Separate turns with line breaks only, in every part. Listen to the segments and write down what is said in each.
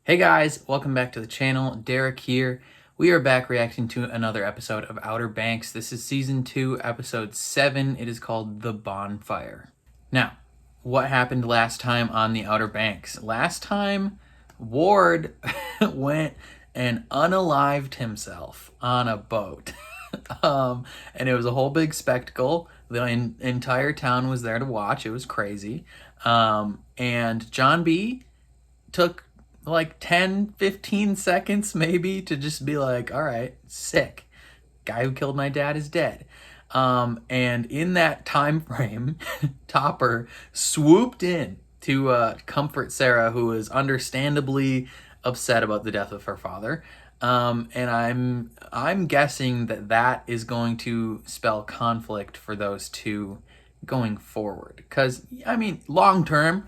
Hey guys, welcome back to the channel. Derek here. We are back reacting to another episode of Outer Banks. This is season 2, episode 7. It is called The Bonfire. Now, what happened last time on the Outer Banks? Last time, Ward went and unalived himself on a boat. And it was a whole big spectacle. The entire town was there to watch. It was crazy. And John B took like 10-15 seconds maybe to just be like, all right, sick, guy who killed my dad is dead. And in that time frame, Topper swooped in to comfort Sarah, who is understandably upset about the death of her father. And I'm guessing that is going to spell conflict for those two going forward, because I mean, long term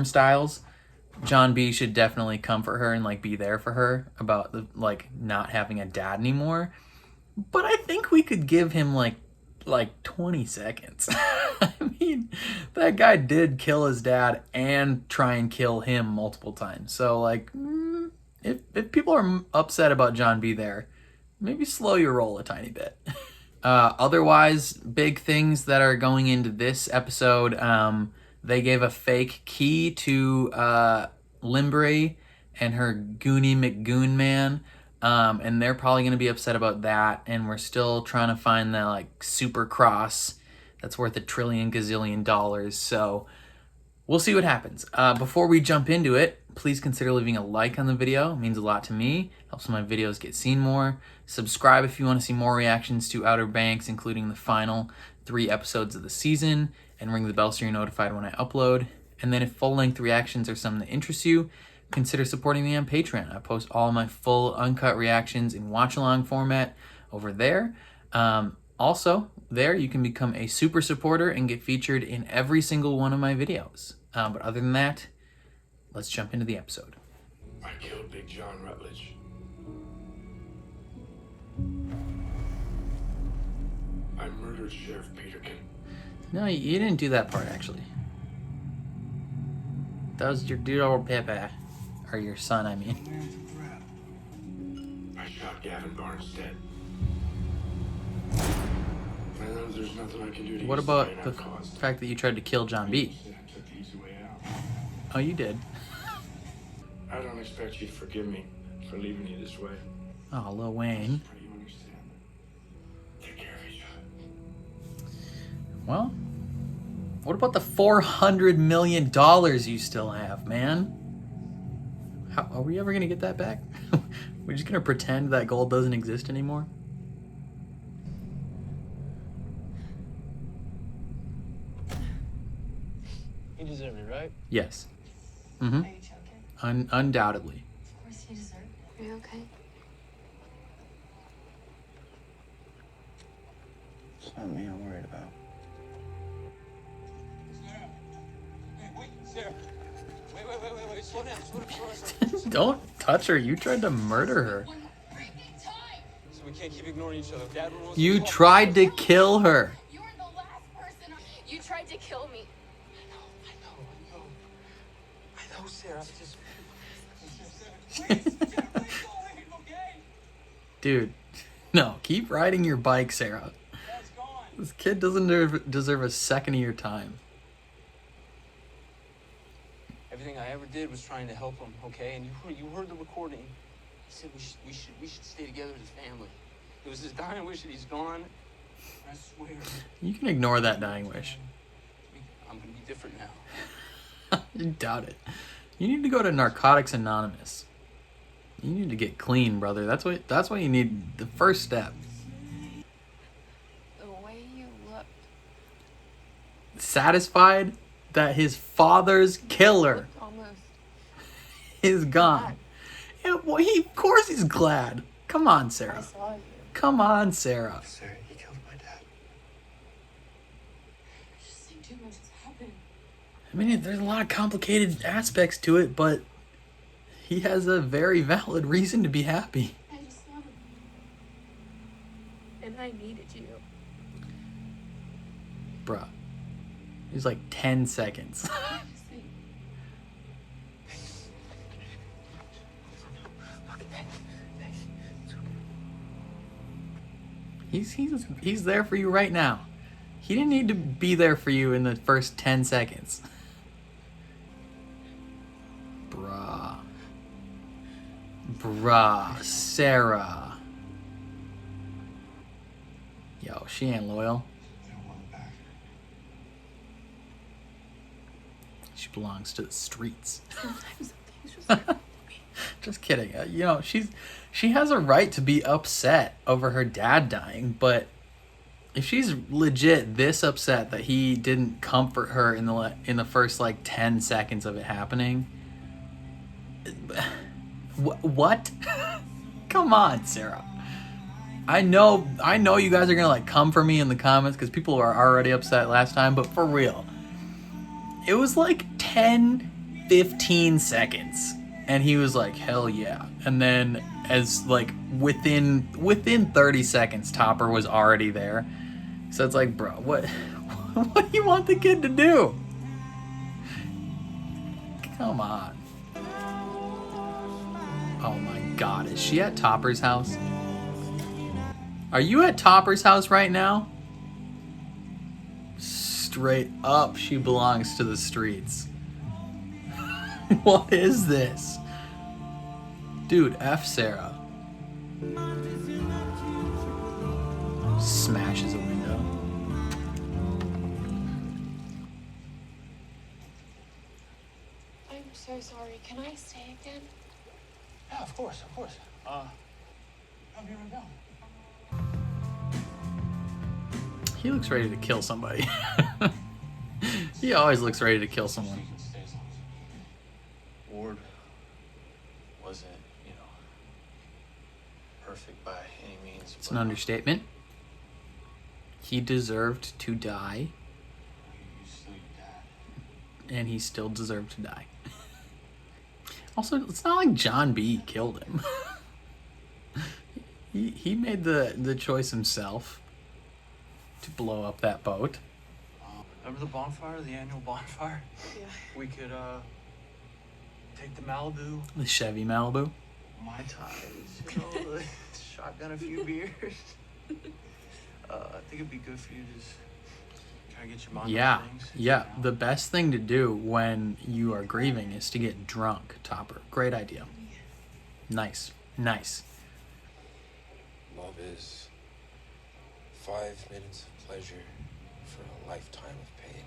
styles, John B should definitely comfort her and like be there for her about the like not having a dad anymore. But I think we could give him like 20 seconds. I mean, that guy did kill his dad and try and kill him multiple times. So like, if people are upset about John B there, maybe slow your roll a tiny bit. Otherwise, big things that are going into this episode. They gave a fake key to Limbray and her Goonie McGoon man, and they're probably going to be upset about that. And we're still trying to find that like super cross that's worth $1 trillion gazillion. So we'll see what happens. Before we jump into it, please consider leaving a like on the video. It means a lot to me. Helps my videos get seen more. Subscribe if you want to see more reactions to Outer Banks, including the final 3 episodes of the season, and ring the bell so you're notified when I upload. And then if full-length reactions are something that interests you, consider supporting me on Patreon. I post all my full uncut reactions in watch-along format over there. Also, there you can become a super supporter and get featured in every single one of my videos. But other than that, let's jump into the episode.
I killed Big John Rutledge. I murdered Sheriff Peterkin.
No, you didn't do that part, actually. That was your dude old Pepe. Or your son, I mean.
I shot Gavin Barnes dead. I know there's nothing I can do to
What
use
about
the
the
pain I've caused.
fact that you tried to kill John B?
I took the easy way out.
Oh, you did.
I don't expect you to forgive me for leaving you this way.
Oh, Lil Wayne.
But you understand. Take care of each other.
Well, what about the $400 million you still have, man? How, are we ever going to get that back? We're just going to pretend that gold doesn't exist anymore?
You deserve it, right?
Yes. Mm-hmm.
Are you joking?
Undoubtedly.
Of course you deserve it. Are you okay?
It's not me I'm worried about. Sarah. Wait. Slow down.
Don't touch her. You tried to murder her.
So we can't keep ignoring each other. Dad wants
You tried to kill her.
You were the last person. You tried to kill me.
I know, Sarah.
Dude, no. Keep riding your bike, Sarah. This kid doesn't deserve a second of your time.
Everything I ever did was trying to help him, okay? And you heard the recording. He said we should stay together as a family. It was his dying wish that he's gone. I swear.
You can ignore that dying wish.
I'm gonna be different now.
I doubt it. You need to go to Narcotics Anonymous. You need to get clean, brother. That's what you need. The first step.
The way you look.
Satisfied that his father's killer
Almost.
is gone. Yeah, well, of course he's glad. Come on,
I
Sarah.
saw you.
Come on, Sarah.
Sarah, he killed my dad.
I just think too much has happened.
I mean, there's a lot of complicated aspects to it, but he has a very valid reason to be happy.
I just wanted you. And I needed you.
Bruh. It was like 10 seconds. He's there for you right now. He didn't need to be there for you in the first 10 seconds. Bruh, Sarah. Yo, she ain't loyal. She belongs to the streets. Just kidding. You know, she has a right to be upset over her dad dying, but if she's legit this upset that he didn't comfort her in the first like 10 seconds of it happening, what? Come on, Sarah. I know you guys are gonna like come for me in the comments because people are already upset last time, but for real, it was like 10-15 seconds and he was like, hell yeah. And then as like within 30 seconds, Topper was already there. So it's like, bro, what do you want the kid to do? Come on. Oh my god, is she at Topper's house? Are you at Topper's house right now? Straight up, she belongs to the streets. What is this? Dude, F Sarah. Smashes a window.
I'm so sorry. Can I stay again?
Yeah, of course. How'd you run down?
He looks ready to kill somebody. He always looks ready to kill someone.
Ward wasn't, perfect by any means.
It's an understatement. He deserved to die, and he still deserved to die. Also, it's not like John B. killed him. He made the choice himself to blow up that boat.
Remember the bonfire, the annual bonfire?
Yeah.
We could, take the Malibu,
The Chevy Malibu.
Mai Tais, shotgun a few beers. I think it'd be good for you to just kind of get your mind
Yeah,
off things.
yeah. The best thing to do when you are grieving is to get drunk, Topper. Great idea. Nice.
Love is 5 minutes of pleasure for a lifetime of pain.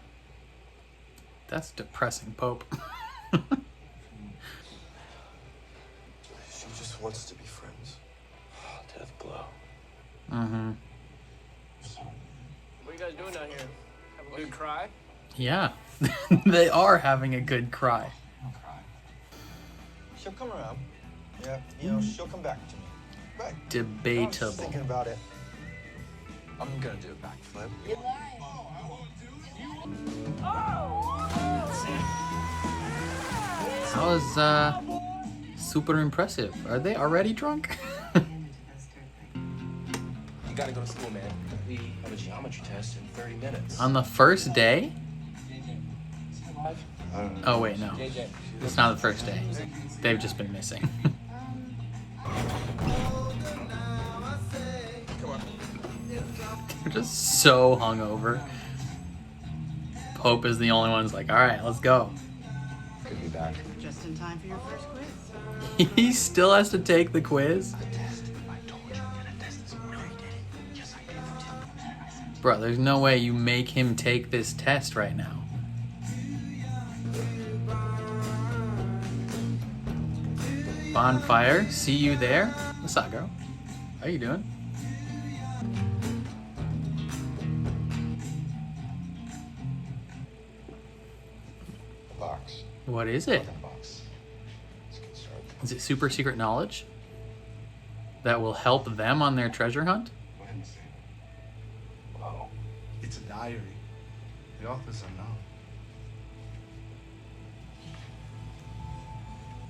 That's depressing, Pope.
She just wants to be friends. Death blow.
Mm-hmm.
What are you guys doing down here? Have a good cry?
Yeah. They are having a good cry.
She'll come around. Yeah, she'll come back to me. Right. I was
Debatable.
just thinking about it. I'm gonna do a backflip.
That was super impressive. Are they already drunk?
You gotta go to school, man. We have a geometry test in 30 minutes.
On the first day?
I don't know.
Oh wait, no. It's not the first day. They've just been missing. They're just so hungover. Pope is the only one who's like, alright, let's go.
Could be back.
Just in time for your first quiz.
He still has to take the quiz? Bro, there's no way you make him take this test right now. Bonfire, see you there. What's up, girl? How you doing?
A box.
What is it?
Fucking box. Let's get started.
Is it super secret knowledge that will help them on their treasure hunt?
Whoa.
It's a diary. The author's unknown.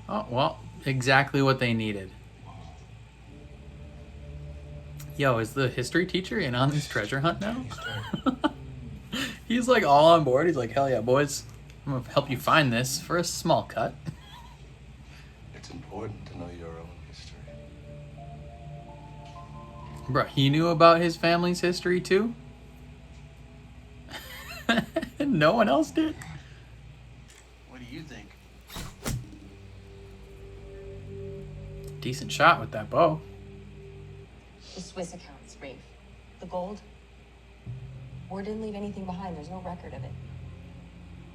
Oh, well, exactly what they needed. Yo, is the history teacher in on this treasure hunt now? He's like all on board. He's like, hell yeah, boys. I'm gonna help you find this for a small cut.
It's important to know your own history.
Bruh, he knew about his family's history too? No one else did?
What do you think?
Decent shot with that bow.
The Swiss accounts, Rafe. The gold? Ward didn't leave anything behind. There's no record of it.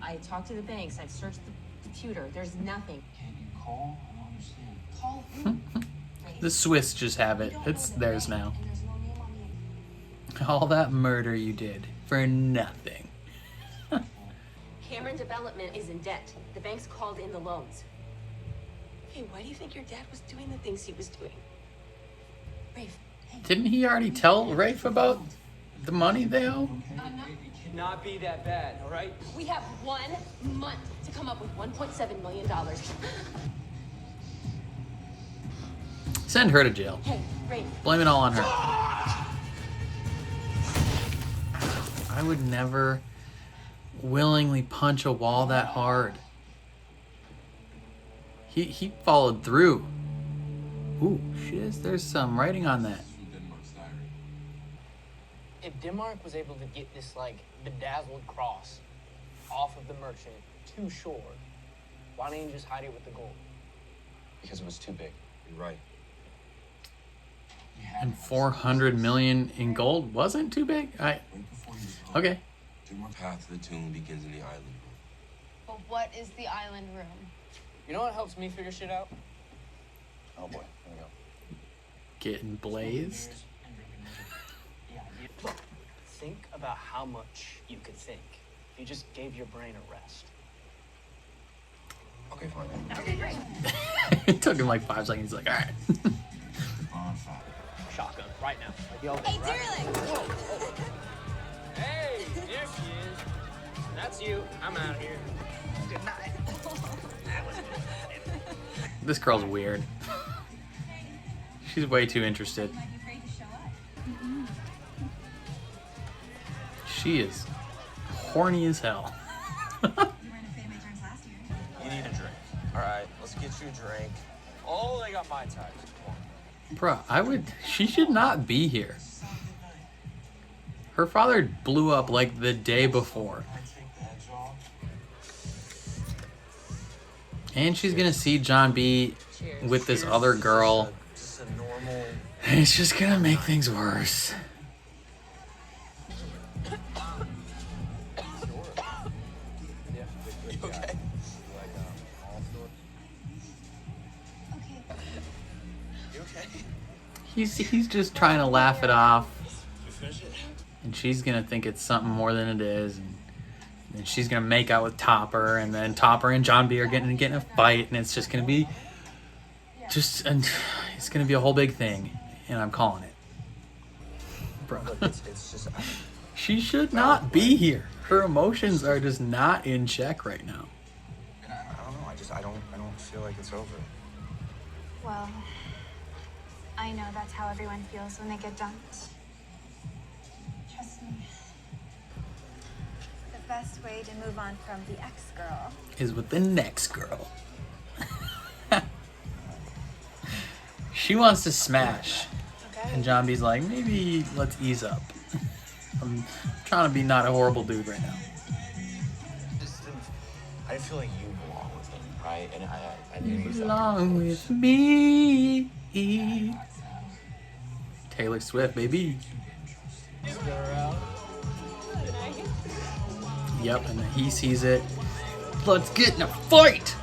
I talked to the banks. I've searched the computer. There's nothing.
Can you call? I don't understand.
Call who?
The Swiss just have it. It's theirs now.
And there's no name on the...
All that murder you did for nothing.
Cameron Development is in debt. The banks called in the loans. Hey, why do you think your dad was doing the things he was doing? Rafe, hey.
Didn't he already tell Rafe about the money they owe?
It cannot be that bad, all right?
We have 1 month to come up with $1.7 million.
Send her to jail.
Hey, Rafe.
Blame it all on her. I would never willingly punch a wall that hard. He followed through. Ooh, shiz, there's some writing on that.
If Denmark was able to get this, like, bedazzled cross off of the merchant to shore, why didn't you just hide it with the gold?
Because it was too big. You're right.
And 400 million in gold wasn't too big? Okay.
The path to the tomb begins in the island room.
But what is the island room?
You know what helps me figure shit out?
Oh boy, here we go.
Getting blazed.
Look, think about how much you could think if you just gave your brain a rest.
Okay, fine.
Okay, great.
It took him like 5 seconds. He's like, all right.
Shotgun, right now. Like the old
Hey,
days, right?
Dearling!
Hey, there she is. That's you. I'm out here. Good night.
This girl's weird. She's way too interested. She is horny as hell.
You weren't a fan of my times last year.
You need a drink. All right, let's get you a drink. Oh, they got my ties. Come on.
Bruh, she should not be here. Her father blew up like the day before. And she's gonna see John B with this other girl.
Just a normal.
It's just gonna make things worse.
You okay?
Okay.
You okay?
He's just trying to laugh it off.
You finish it?
And she's gonna think it's something more than it is, and she's gonna make out with Topper, and then Topper and John B are getting in a fight, and it's just gonna be it's gonna be a whole big thing, and I'm calling it, bro.
Look, it's just.
She should not be here. Her emotions are just not in check right now.
I don't know. I don't feel like it's over.
Well, I know that's how everyone feels when they get dumped.
Trust me. The best way to move on from the ex-girl.
Is with the next girl. She wants to smash. And John B's like, maybe let's ease up. I'm trying to be not a horrible dude right now.
I feel like you belong with him, right? And I knew
You
you felt
belong
close.
with me. Taylor Swift, baby. Yep, and then he sees it. Let's get in a fight!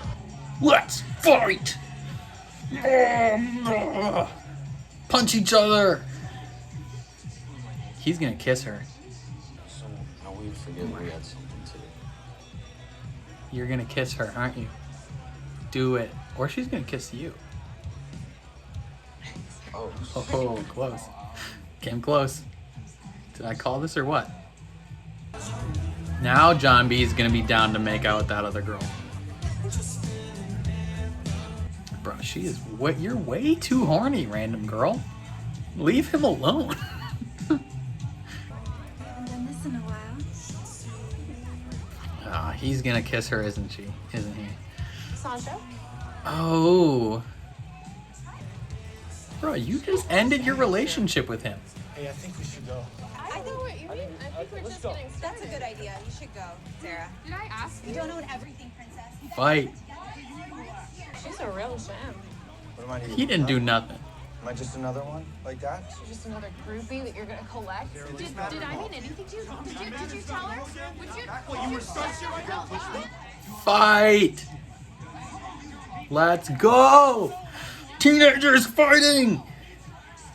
Let's fight! Punch each other! He's gonna kiss her.
So, how will you forget we had something to do?
You're gonna kiss her, aren't you? Do it. Or she's gonna kiss you.
Oh,
Oh, close. Came close. Did I call this or what? Now John B is gonna be down to make out with that other girl. Bro, she is you're way too horny, random girl. Leave him alone.
Haven't done this in a while.
He's gonna kiss her, isn't he?
Sandra?
Oh. Bro, you just ended your relationship with him.
Hey, I think we should go.
I know what you mean. I think we're
let's
just
go.
getting started.
That's a good idea. You should go, Sarah.
Did I ask
You
you?
don't own everything, princess.
Fight.
She's a real sham.
What am I
He didn't do nothing.
Am I just another one like that?
She's just another groupie that you're gonna collect. Did I mean anything to you? Did you tell her? Would you tell her?
Fight! Let's go! Teenagers fighting!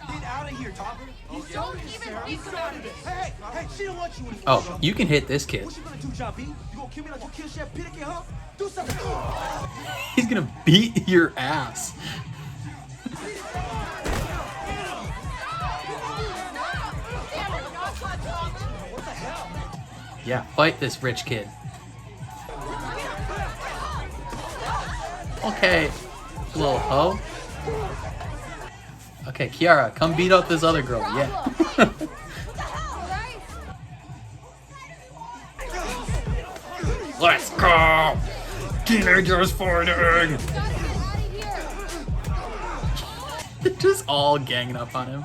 Get out of here, Topper.
Don't even think about it.
Hey, she don't want you anymore.
Oh, you can hit this kid.
What you gonna do, John B? You gonna kill me like you killed Chef Pinikin, huh? Do something.
He's gonna beat your ass. Yeah, fight this rich kid. Okay, little hoe. Okay, Kiara, come beat up this other girl. Yeah. Let's go! Teenagers fighting! They're just all ganging up on him.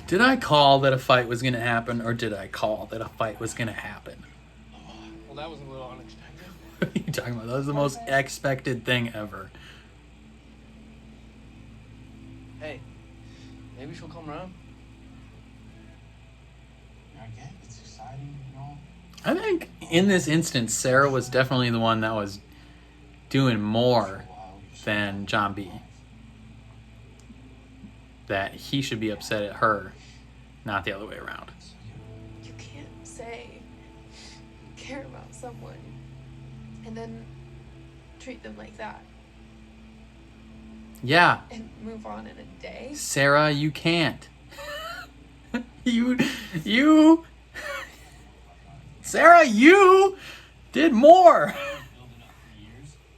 Did I call that a fight was gonna happen, or did I call that a fight was gonna happen?
Well, that was a little unexpected.
What are you talking about? That was the most expected thing ever.
Hey, maybe she'll come around.
I get it. It's exciting, you know.
I think in this instance, Sarah was definitely the one that was doing more than John B. That he should be upset at her, not the other way around.
You can't say you care about someone and then treat them like that
Yeah,
and move on in a day.
Sarah, you can't. you, Sarah, you did more.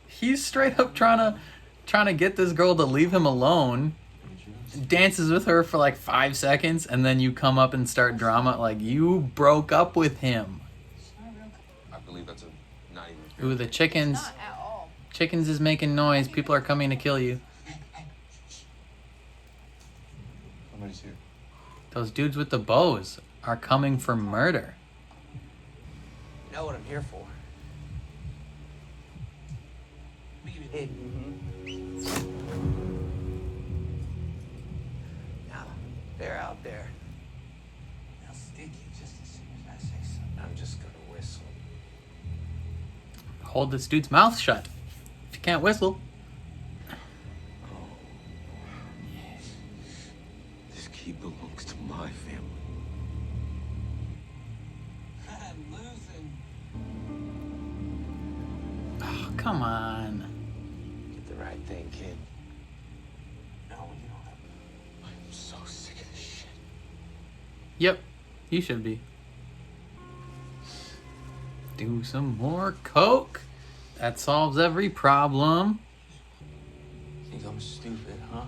He's straight up trying to get this girl to leave him alone. Dances with her for like 5 seconds, and then you come up and start drama like you broke up with him.
I believe that's not even.
Ooh, the chickens.
Not at all.
Chickens is making noise. People are coming to kill you.
Somebody's here.
Those dudes with the bows are coming for murder.
You know what I'm here for. Hey. Now, they're out there.
They'll stick you just as soon as I say something.
I'm just gonna whistle.
Hold this dude's mouth shut. If you can't whistle.
This key belongs to my family.
I'm losing.
Oh, come on.
Get the right thing, kid.
No, you don't have.
I'm so sick of this shit.
Yep, you should be. Do some more coke. That solves every problem.
Think I'm stupid, huh?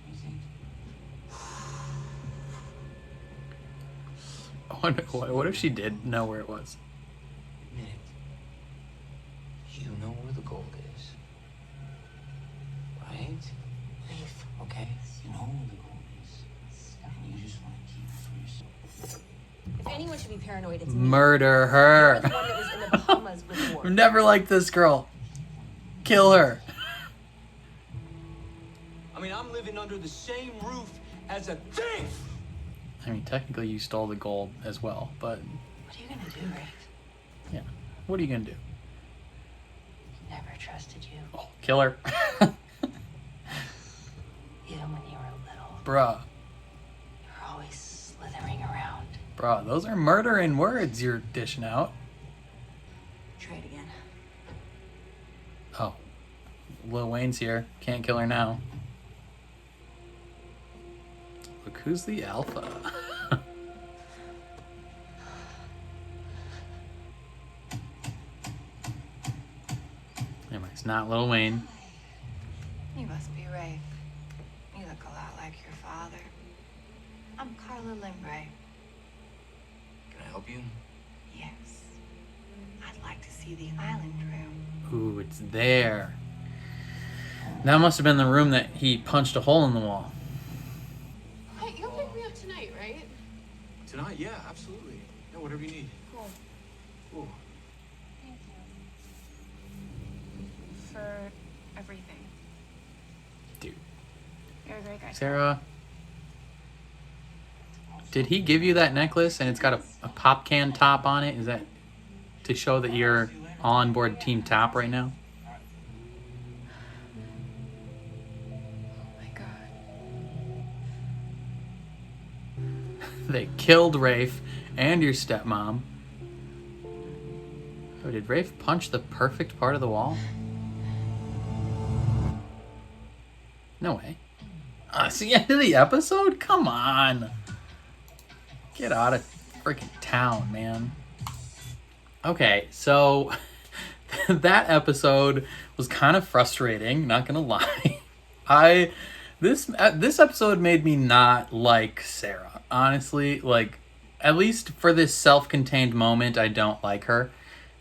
You think?
What if she did know where it was?
Admit it. You know where the gold is. Right? Leave, okay?
You know where the gold is. And you just want to keep it for yourself.
If anyone should be paranoid, it's me.
Murder
You're
her.
the one that was in the Bahamas before.
I've never liked this girl. Kill her.
I mean, I'm living under the same roof as a thief!
I mean, technically you stole the gold as well, but
What are you gonna do, Rafe?
yeah. What are you gonna do?
Never trusted you,
Oh, kill her.
even when you were little.
Bruh.
You're always slithering around.
Bruh, those are murdering words you're dishing out.
Try it again.
Oh. Lil Wayne's here. Can't kill her now. Look who's the alpha. Anyway, it's not Lil Wayne.
You must be Rafe. You look a lot like your father. I'm Carla Limbre.
Can I help you?
Yes. I'd like to see the island room.
Ooh, it's there. That must have been the room that he punched a hole in the wall.
Hey, you'll pick me up tonight, right?
Tonight? Yeah, absolutely. Yeah, whatever you need.
Cool.
Cool.
Thank you. For everything.
Dude.
You're a great guy.
Sarah, did he give you that necklace and it's got a pop can top on it? Is that to show that you're on board Team Top right now?
Oh my god.
They killed Rafe and your stepmom. Oh, did Rafe punch the perfect part of the wall? No way. It's the end of the episode? Come on. Get out of freaking town, man. Okay, so that episode was kind of frustrating, not gonna lie. This episode made me not like Sarah. Honestly, like, at least for this self-contained moment, I don't like her.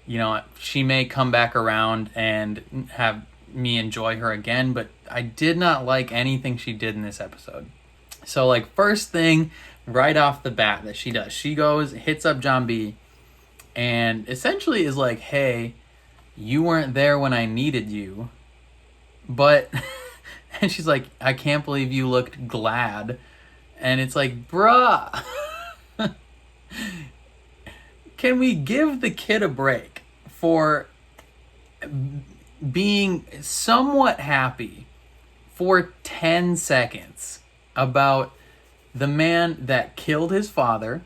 You know, she may come back around and have me enjoy her again, but I did not like anything she did in this episode. So, like, first thing right off the bat that she does, she goes, hits up John B, and essentially is like, hey, you weren't there when I needed you, but... And she's like, I can't believe you looked glad. And it's like, bruh. Can we give the kid a break for being somewhat happy for 10 seconds about the man that killed his father,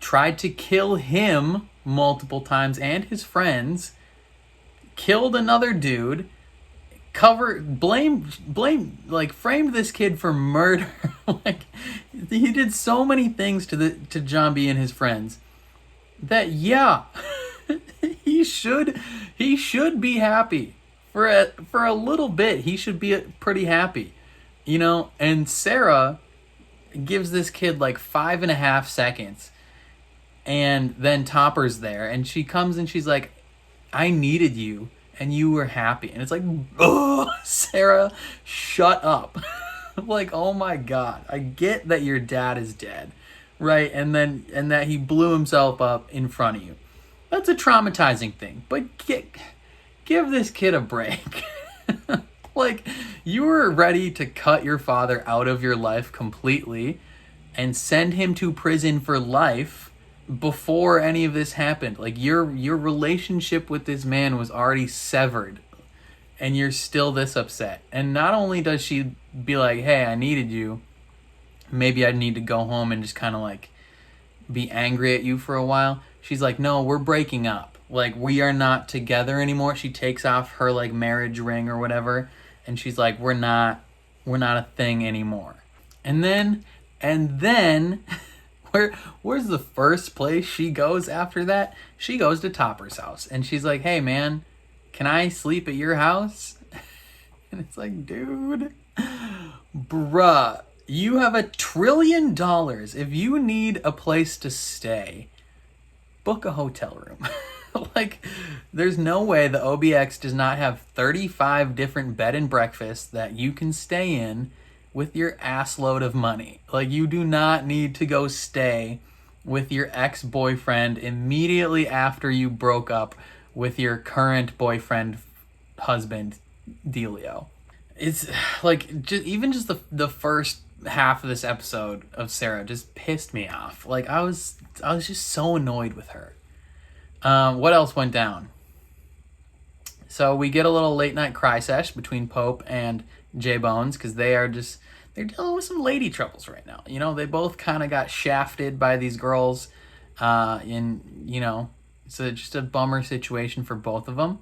tried to kill him multiple times and his friends, killed another dude, framed this kid for murder. Like, he did so many things to John B and his friends that, yeah, he should be happy for a little bit. He should be pretty happy, you know. And Sarah gives this kid like 5.5 seconds, and then Topper's there, and she comes and she's like, I needed you and you were happy. And it's like, oh, Sarah, shut up. Like, oh my God, I get that your dad is dead, right? And that he blew himself up in front of you. That's a traumatizing thing, but give this kid a break. Like, you were ready to cut your father out of your life completely and send him to prison for life before any of this happened. Like, your relationship with this man was already severed, and you're still this upset. And not only does she be like, hey, I needed you, maybe I need to go home and just kind of like be angry at you for a while. She's like, no, we're breaking up. Like, we are not together anymore. She takes off her like marriage ring or whatever, and she's like, we're not a thing anymore. And then where's the first place she goes after that? She goes to Topper's house, and she's like, hey man, can I sleep at your house? And it's like, dude, bruh, you have $1 trillion. If you need a place to stay, book a hotel room. Like, there's no way the OBX does not have 35 different bed and breakfasts that you can stay in with your ass load of money. Like, you do not need to go stay with your ex-boyfriend immediately after you broke up with your current boyfriend, husband, Delio. It's like, just the first half of this episode of Sarah just pissed me off. Like, I was just so annoyed with her. What else went down? So we get a little late night cry sesh between Pope and J Bones, because they're dealing with some lady troubles right now. You know, they both kind of got shafted by these girls, it's just a bummer situation for both of them.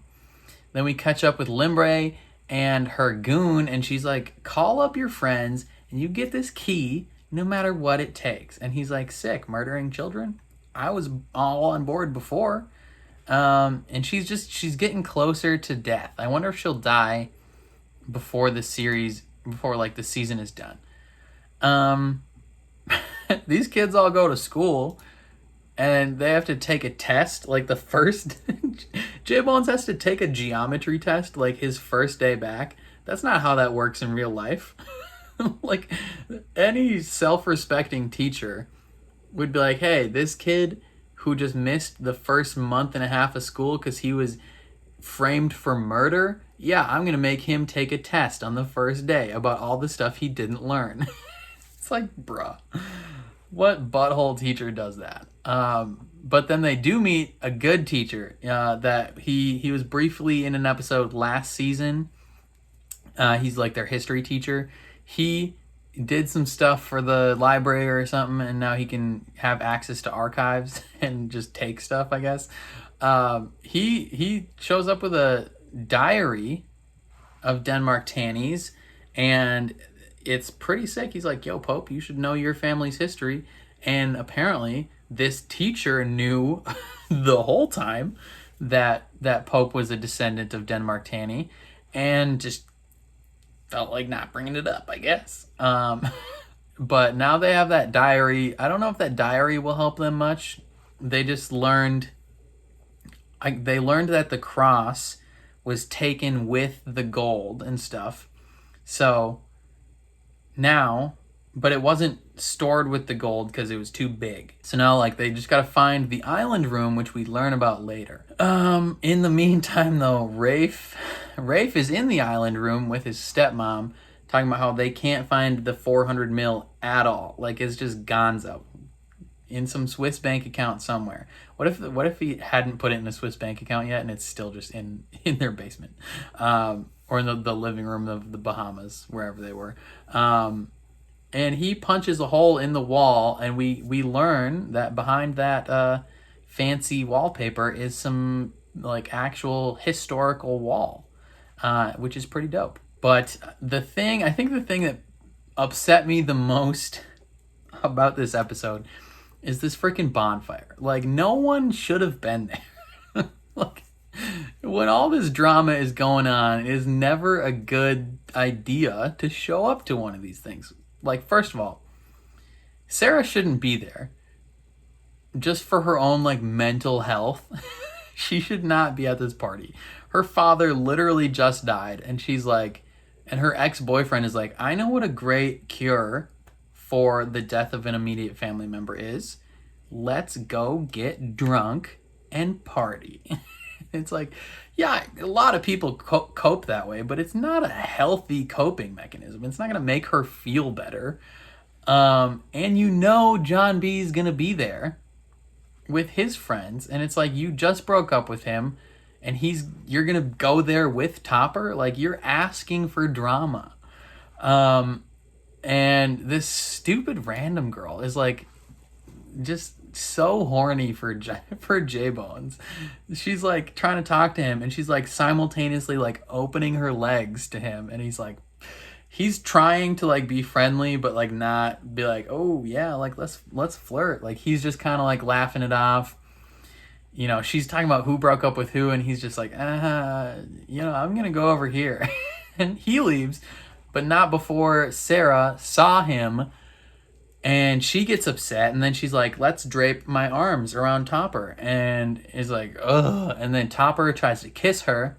Then we catch up with Limbre and her goon, and she's like, call up your friends and you get this key no matter what it takes. And he's like, sick, murdering children? I was all on board before. And she's getting closer to death. I wonder if she'll die before the season is done. These kids all go to school and they have to take a test. Like, the first J Bones has to take a geometry test like his first day back. That's not how that works in real life. Like, any self-respecting teacher would be like, hey, this kid who just missed the first month and a half of school because he was framed for murder, yeah, I'm going to make him take a test on the first day about all the stuff he didn't learn. It's like, bruh, what butthole teacher does that? But then they do meet a good teacher that he was briefly in an episode last season. He's like their history teacher. He did some stuff for the library or something, and now he can have access to archives and just take stuff, I guess. He shows up with a diary of Denmark Tanny's, and it's pretty sick. He's like, yo, Pope, you should know your family's history. And apparently this teacher knew the whole time that Pope was a descendant of Denmark Tanny, and just felt like not bringing it up, I guess. But now they have that diary. I don't know if that diary will help them much. They just learned... they learned that the cross was taken with the gold and stuff. So now... but it wasn't stored with the gold because it was too big. So now, like, they just got to find the island room, which we learn about later. In the meantime, though, Rafe is in the island room with his stepmom, talking about how they can't find the 400 mil at all. Like, it's just gonzo in some Swiss bank account somewhere. What if he hadn't put it in a Swiss bank account yet, and it's still just in their basement, or in the living room of the Bahamas, wherever they were. And he punches a hole in the wall, and we learn that behind that fancy wallpaper is some like actual historical wall, which is pretty dope. But I think the thing that upset me the most about this episode is this freaking bonfire. Like, no one should have been there. Like, when all this drama is going on, it is never a good idea to show up to one of these things. Like, first of all, Sarah shouldn't be there just for her own, like, mental health. She should not be at this party. Her father literally just died, and she's like, and her ex-boyfriend is like, I know what a great cure for the death of an immediate family member is. Let's go get drunk and party. It's like, yeah, a lot of people cope that way, but it's not a healthy coping mechanism. It's not going to make her feel better. And you know John B is going to be there with his friends, and it's like, you just broke up with him, and you're going to go there with Topper? Like, you're asking for drama. And this stupid random girl is like, just so horny for J-Bones. She's like trying to talk to him, and she's like simultaneously like opening her legs to him, and he's trying to like be friendly but like not be like, oh yeah, like let's flirt. Like, he's just kind of like laughing it off. You know, she's talking about who broke up with who, and he's just like, I'm gonna go over here. And he leaves, but not before Sarah saw him. And she gets upset, and then she's like, let's drape my arms around Topper. And is like, ugh. And then Topper tries to kiss her.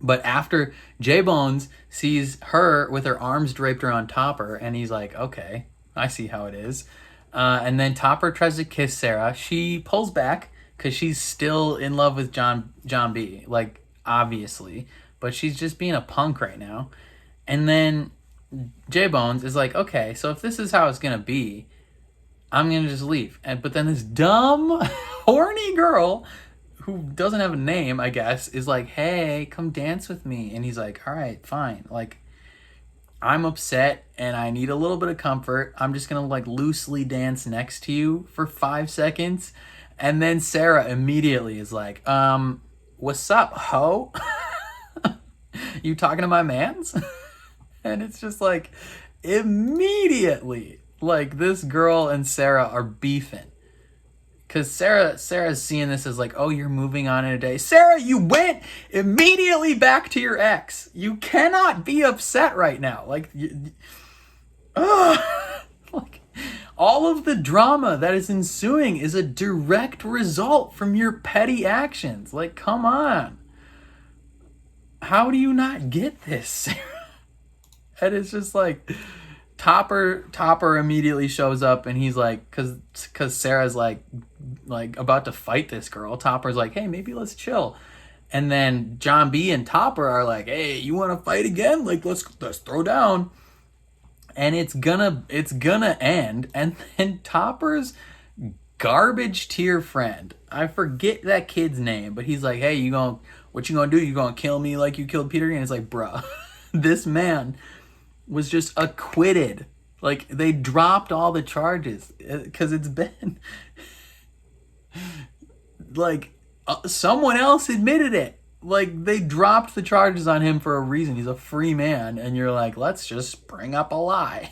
But after J-Bones sees her with her arms draped around Topper, and he's like, okay, I see how it is. And then Topper tries to kiss Sarah. She pulls back because she's still in love with John B. Like, obviously. But she's just being a punk right now. And then J-Bones is like, okay, so if this is how it's gonna be, I'm gonna just leave. But then this dumb, horny girl who doesn't have a name, I guess, is like, hey, come dance with me. And he's like, all right, fine. Like, I'm upset and I need a little bit of comfort. I'm just gonna like loosely dance next to you for 5 seconds. And then Sarah immediately is like, what's up, ho? You talking to my mans? And it's just like, immediately, like, this girl and Sarah are beefing. Because Sarah's seeing this as like, oh, you're moving on in a day. Sarah, you went immediately back to your ex. You cannot be upset right now. Like, like, all of the drama that is ensuing is a direct result from your petty actions. Like, come on. how do you not get this, Sarah? And it's just like Topper immediately shows up, and he's like, because Sarah's like about to fight this girl. Topper's like, hey, maybe let's chill. And then John B and Topper are like, hey, you want to fight again? Like, let's throw down. And it's gonna end. And then Topper's garbage tier friend, I forget that kid's name, but he's like, hey, what you gonna do? You gonna kill me like you killed Peter? And it's like, bruh, this man was just acquitted. Like, they dropped all the charges because it's been like someone else admitted it. Like, they dropped the charges on him for a reason. He's a free man, and you're like, let's just bring up a lie.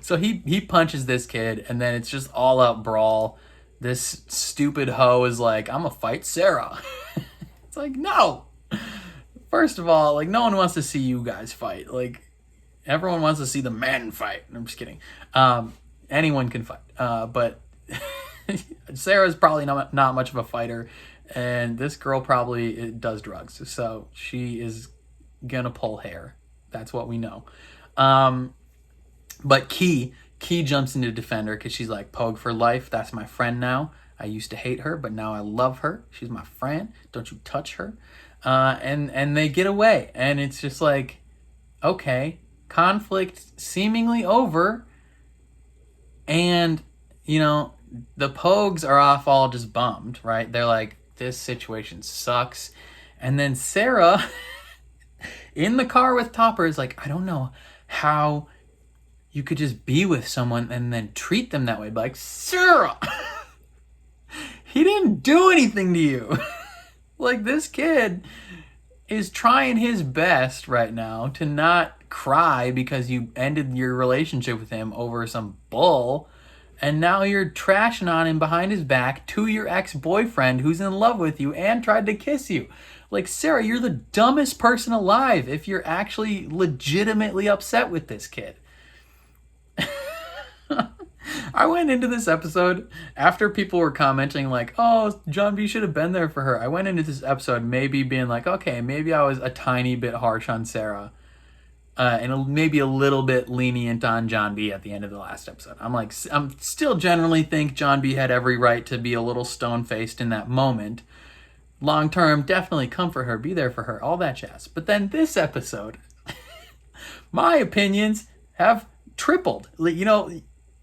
So he punches this kid, and then it's just all out brawl. This stupid hoe is like, I'm gonna fight Sarah. It's like, no. First of all, like, no one wants to see you guys fight. Like, everyone wants to see the men fight. I'm just kidding. Anyone can fight. But Sarah's probably not much of a fighter, and this girl probably does drugs. So she is gonna pull hair. That's what we know. But Key jumps in to defend her because she's like, Pogue for life. That's my friend now. I used to hate her, but now I love her. She's my friend. Don't you touch her. And they get away. And it's just like, okay, conflict seemingly over. And, you know, the Pogues are off all just bummed, right? They're like, this situation sucks. And then Sarah, in the car with Topper, is like, I don't know how you could just be with someone and then treat them that way. But like, Sarah, he didn't do anything to you. Like, this kid is trying his best right now to not cry because you ended your relationship with him over some bull. And now you're trashing on him behind his back to your ex-boyfriend who's in love with you and tried to kiss you. Like, Sarah, you're the dumbest person alive if you're actually legitimately upset with this kid. I went into this episode after people were commenting like, oh, John B should have been there for her. I went into this episode maybe being like, okay, maybe I was a tiny bit harsh on Sarah. And maybe a little bit lenient on John B at the end of the last episode. I'm still generally think John B had every right to be a little stone-faced in that moment. Long term, definitely comfort her, be there for her, all that jazz. But then this episode, my opinions have tripled. You know,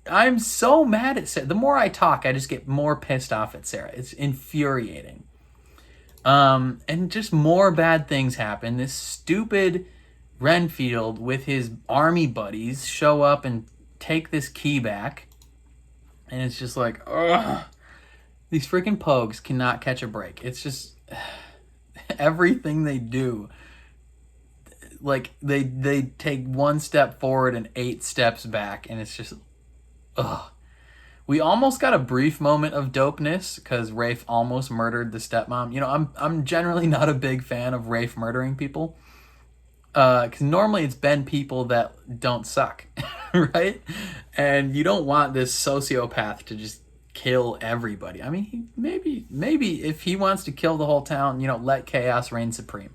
I'm so mad at Sarah. The more I talk, I just get more pissed off at Sarah. It's infuriating. And just more bad things happen. This stupid Renfield with his army buddies show up and take this key back. And it's just like, ugh. These freaking Pogues cannot catch a break. It's just everything they do. Like, they take one step forward and 8 steps back. And it's just, ugh. We almost got a brief moment of dopeness because Rafe almost murdered the stepmom. You know, I'm generally not a big fan of Rafe murdering people. Because normally it's been people that don't suck, right? And you don't want this sociopath to just kill everybody. I mean, maybe if he wants to kill the whole town, you know, let chaos reign supreme.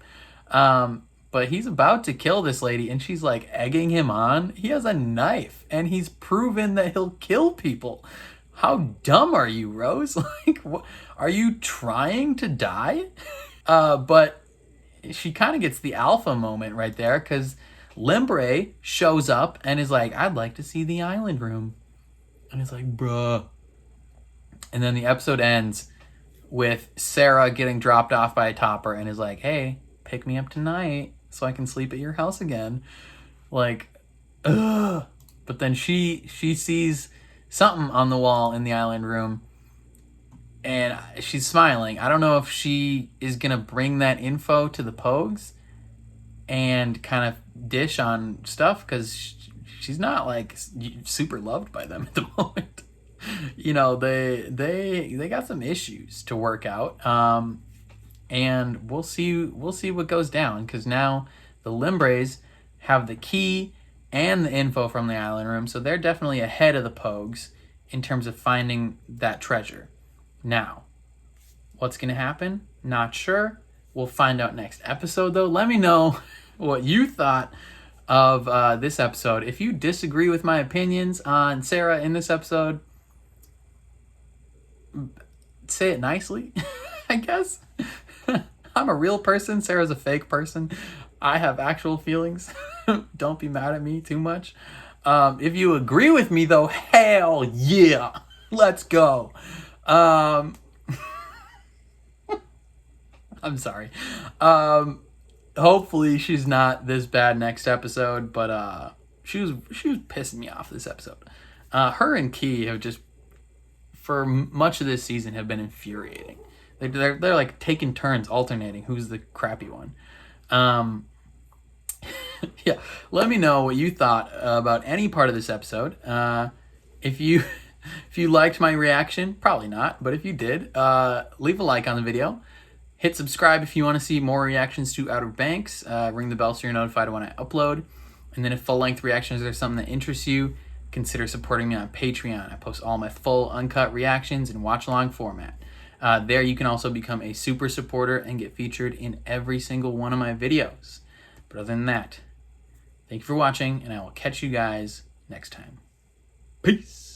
But he's about to kill this lady, and she's like egging him on. He has a knife, and he's proven that he'll kill people. How dumb are you, Rose? Like, what, are you trying to die? But she kind of gets the alpha moment right there because Limbre shows up and is like, I'd like to see the island room. And it's like, bruh. And then the episode ends with Sarah getting dropped off by a Topper and is like, hey, pick me up tonight so I can sleep at your house again. Like, ugh. But then she sees something on the wall in the island room and she's smiling. I don't know if she is going to bring that info to the Pogues and kind of dish on stuff because she's not like super loved by them at the moment. You know, they got some issues to work out. And we'll see what goes down because now the Limbres have the key and the info from the island room. So they're definitely ahead of the Pogues in terms of finding that treasure. Now, what's going to happen? Not sure. we'll find out next episode, though. Let me know what you thought of this episode. If you disagree with my opinions on Sarah in this episode, say it nicely, I guess. I'm a real person. Sarah's a fake person. I have actual feelings. Don't be mad at me too much. If you agree with me, though, hell yeah. Let's go. I'm sorry. Hopefully she's not this bad next episode, but she was pissing me off this episode. Her and Key have just, for much of this season, have been infuriating. They're like taking turns alternating who's the crappy one. Yeah, let me know what you thought about any part of this episode. If you liked my reaction, probably not, but if you did, leave a like on the video. Hit subscribe if you want to see more reactions to Outer Banks. Ring the bell so you're notified when I upload. And then if full-length reactions are something that interests you, consider supporting me on Patreon. I post all my full, uncut reactions in watch-along format. There you can also become a super supporter and get featured in every single one of my videos. But other than that, thank you for watching, and I will catch you guys next time. Peace!